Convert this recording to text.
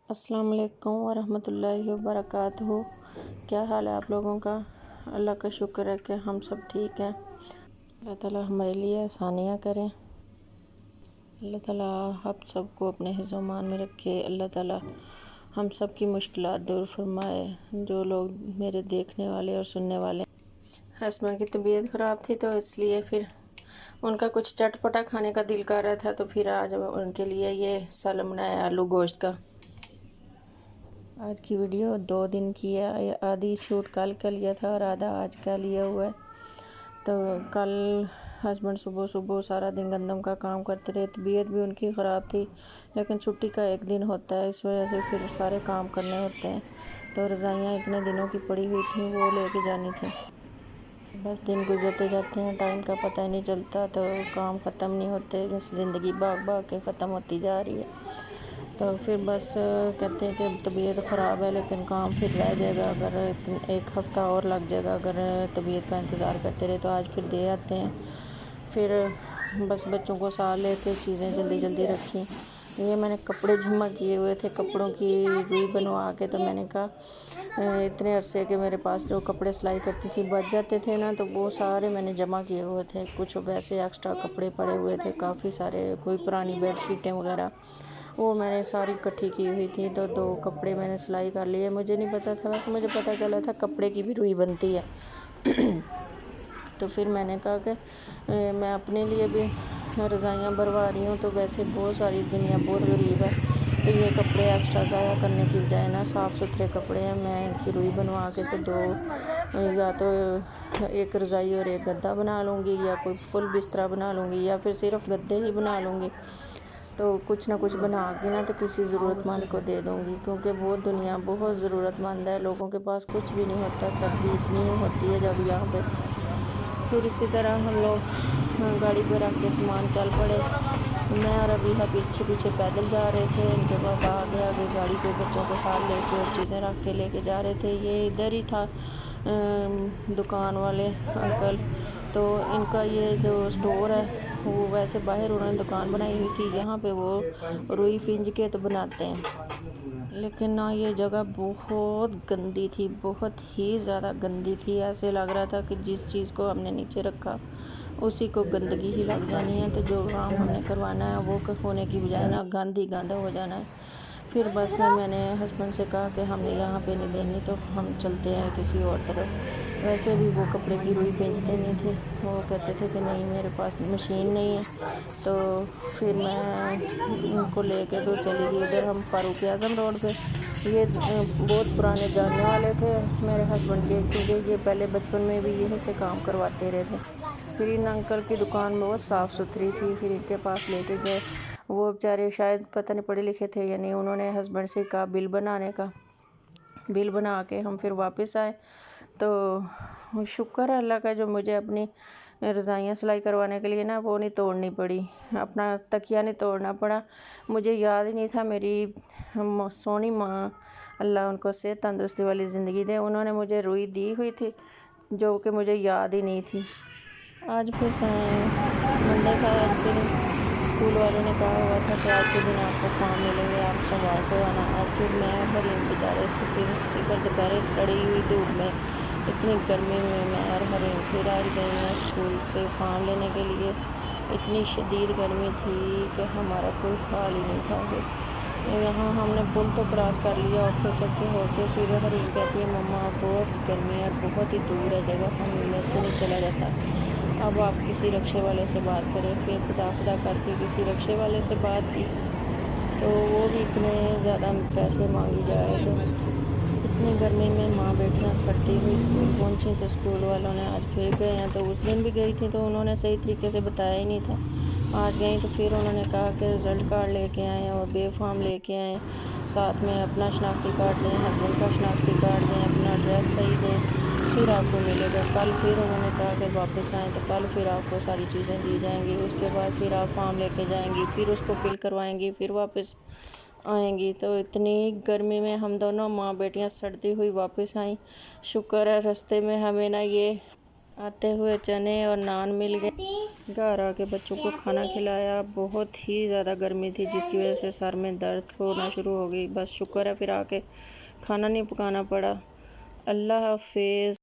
अस्सलाम वालेकुम वरहमतुल्लाहि वबरकातुहू। क्या हाल है आप लोगों का। अल्लाह का शुक्र है कि हम सब ठीक हैं। अल्लाह ताला हमारे लिए आसानियाँ करें। अल्लाह ताला आप सबको अपने हिज़्ज़ो-मान में रखे। अल्लाह ताला हम सब की मुश्किलात दूर फरमाए। जो लोग मेरे देखने वाले और सुनने वाले, हस्बैंड की तबीयत ख़राब थी तो इसलिए फिर उनका कुछ चटपटा खाने का दिल कर रहा था, तो फिर आज उनके लिए ये सालन बनाया आलू गोश्त का। आज की वीडियो 2 दिन की है। आधी शूट कल का लिया था और आधा आज का लिया हुआ है। तो कल हस्बैंड सुबह सुबह सारा दिन गंदम का काम करते रहे। तबीयत भी उनकी ख़राब थी, लेकिन छुट्टी का एक दिन होता है, इस वजह से फिर सारे काम करने होते हैं। तो रज़ाइयाँ इतने दिनों की पड़ी हुई थी, वो लेके जानी थी। बस दिन गुजरते जाते हैं, टाइम का पता ही नहीं चलता, तो काम ख़त्म नहीं होते। बस ज़िंदगी भाग भाग के ख़त्म होती जा रही है। तो फिर बस कहते हैं कि तबीयत ख़राब है, लेकिन काम फिर रह जाएगा। अगर एक हफ़्ता और लग जाएगा अगर तबीयत का इंतज़ार करते रहे, तो आज फिर दे आते हैं। फिर बस बच्चों को साथ लेके चीज़ें जल्दी जल्दी रखी। ये मैंने कपड़े जमा किए हुए थे, कपड़ों की रुई बनवा के। तो मैंने कहा इतने अरसे के मेरे पास जो कपड़े सिलाई करती थी बच जाते थे ना, तो वो सारे मैंने जमा किए हुए थे। कुछ वैसे एक्स्ट्रा कपड़े पड़े हुए थे काफ़ी सारे, कोई पुरानी बेडशीटें वगैरह, वो मैंने सारी इकट्ठी की हुई थी। तो 2 कपड़े मैंने सिलाई कर लिए। मुझे नहीं पता था, वैसे मुझे पता चला था कपड़े की भी रुई बनती है। तो फिर मैंने कहा कि मैं अपने लिए भी रज़ाइयाँ भरवा रही हूँ, तो वैसे बहुत सारी दुनिया बहुत गरीब है, तो ये कपड़े एक्स्ट्रा ज़ाया करने की बजाय ना साफ़ सुथरे कपड़े हैं, मैं इनकी रुई बनवा के तो 2 या तो एक रज़ाई और एक गद्दा बना लूँगी, या कोई फुल बिस्तरा बना लूँगी, या फिर सिर्फ गद्दे ही बना लूँगी। तो कुछ ना कुछ बना के ना तो किसी ज़रूरतमंद को दे दूँगी, क्योंकि बहुत दुनिया बहुत ज़रूरतमंद है। लोगों के पास कुछ भी नहीं होता, सर्दी इतनी होती है जब यहाँ पे। फिर इसी तरह हम लोग गाड़ी पर रख के सामान चल पड़े। मैं और अभी पीछे पीछे पैदल जा रहे थे, इनके पापा आगे आगे गाड़ी पे बच्चों को साथ लेके और चीज़ें रख के लेके जा रहे थे। ये इधर ही था दुकान वाले अंकल। तो इनका ये जो स्टोर है वो वैसे बाहर उन्होंने दुकान बनाई हुई थी, यहाँ पे वो रुई पिंज के तो बनाते हैं। लेकिन ना ये जगह बहुत गंदी थी, बहुत ही ज़्यादा गंदी थी। ऐसे लग रहा था कि जिस चीज़ को हमने नीचे रखा उसी को गंदगी ही लग जानी है। तो जो काम हमने करवाना है वो होने की बजाय ना गंद ही गंद हो जाना है। फिर बस मैंने हस्बैंड से कहा कि हमने यहाँ पे नहीं देनी, तो हम चलते हैं किसी और तरफ। वैसे भी वो कपड़े की रुई बेचते नहीं थे, वो कहते थे कि नहीं मेरे पास मशीन नहीं है। तो फिर मैं इनको लेके तो चली गई इधर, हम फारूक आज़म रोड पे। ये बहुत पुराने जानने वाले थे मेरे हस्बैंड के, क्योंकि ये पहले बचपन में भी यहीं से काम करवाते रहे थे। फिर इन अंकल की दुकान बहुत साफ़ सुथरी थी, फिर इनके पास लेके गए। वो बेचारे शायद पता नहीं पढ़े लिखे थे या नहीं, उन्होंने हस्बैंड से कहा बिल बनाने का। बिल बना के हम फिर वापस आए। तो शुक्र है अल्लाह का, जो मुझे अपनी रज़ाइयाँ सिलाई करवाने के लिए ना वो नहीं तोड़नी पड़ी, अपना तकिया नहीं तोड़ना पड़ा। मुझे याद ही नहीं था, मेरी सोनी माँ अल्लाह उनको सेहत तंदुरुस्ती वाली ज़िंदगी दे, उन्होंने मुझे रुई दी हुई थी जो कि मुझे याद ही नहीं थी। आज फिर मंडे था, आज फिर स्कूल वालों ने कहा हुआ था कि आज के दिन आपको काम मिलेंगे, आप सोमवार को आना। आज फिर मैं हरीम बेचारे से फिर शिकर दोपहर सड़ी हुई धूप में, इतनी गर्मी में मैं और हरीम फिर आज गए हैं स्कूल से फार्म लेने के लिए। इतनी शदीद गर्मी थी कि हमारा कोई हाल ही नहीं था। फिर यहाँ हमने पुल तो क्रॉस कर लिया औखे सौखे होके। फिर हरीम कहती है मम्मा बहुत गर्मी है, बहुत ही दूर है जगह, हम मेरे से नहीं चला जाता, अब आप किसी रक्शे वाले से बात करें। फिर खुदा खुदा करके किसी रक्शे वाले से बात की, तो वो भी इतने ज़्यादा पैसे मांगी जा रहे थे। इतनी गर्मी में माँ बेटियाँ सड़ती हुई स्कूल पहुँची, तो स्कूल वालों ने आज फिर गए हैं। तो उस दिन भी गई थी तो उन्होंने सही तरीके से बताया ही नहीं था। आज गई तो फिर उन्होंने कहा कि रिज़ल्ट कार्ड लेके आएँ और बे फॉर्म लेके आएँ, साथ में अपना शनाख्ती कार्ड दें, हस्बैंड का शनाख्ती कार्ड दें, अपना एड्रेस सही दें, फिर आपको मिलेगा। कल फिर उन्होंने कहा कि वापस आएँ, तो कल फिर आपको सारी चीज़ें दी जाएंगी। उसके बाद फिर आप फॉर्म लेके जाएंगी, फिर उसको फिल करवाएंगी, फिर वापस आएंगी। तो इतनी गर्मी में हम दोनों माँ बेटियाँ सड़ती हुई वापस आई। शुक्र है रास्ते में हमें ना ये आते हुए चने और नान मिल गए। घर आके बच्चों को खाना खिलाया। बहुत ही ज़्यादा गर्मी थी जिसकी वजह से सर में दर्द होना शुरू हो गई। बस शुक्र है फिर आके खाना नहीं पकाना पड़ा। अल्लाह हाफिज़।